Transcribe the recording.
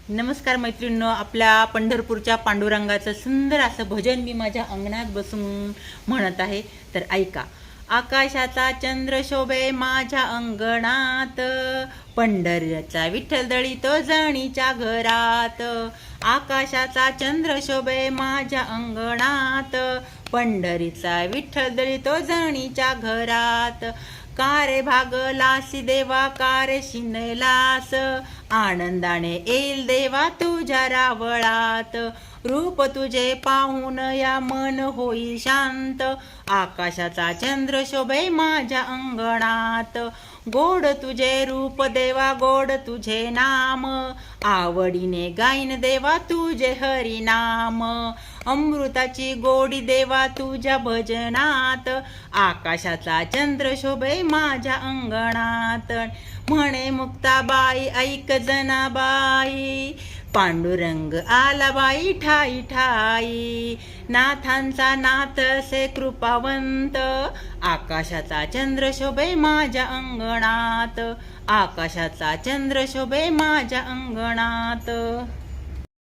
नमस्कार मैत्रिणींनो, आपल्या पंढरपूरच्या पांडुरंगाचं सुंदर असं भजन मी माझ्या अंगणात बसून म्हणत आहे. तर ऐका. आकाशाचा चंद्र शोभे माझ्या अंगणात, पंढरीचा विठ्ठल दळीतो जणीच्या घरात. आकाशाचा चंद्र शोभे माझ्या अंगणात, पंढरीचा विठ्ठल दळीतो जणीच्या घरात. कारे भागलासी देवा कारे शिनलास, आनंदाने येईल देवा तुझ्या रावळात. रूप तुझे पाहून या मन होई शांत, आकाशाचा चंद्र शोभे माझ्या अंगणात. गोड तुझे रूप देवा गोड तुझे नाम, आवडीने गाईन देवा तुझे हरिनाम. अमृताची गोडी देवा तुझ्या भजनात, आकाशाचा चंद्र शोभे माझ्या अंगणात. म्हणे मुक्ताबाई ऐक जनाबाई, पांडुरंग आला बाई ठाई ठाई. नाथांचा नाथ से कृपावंत, आकाशाचा चंद्र शोभे माझ्या अंगणात. आकाशाचा चंद्र शोभे माझ्या अंगणात.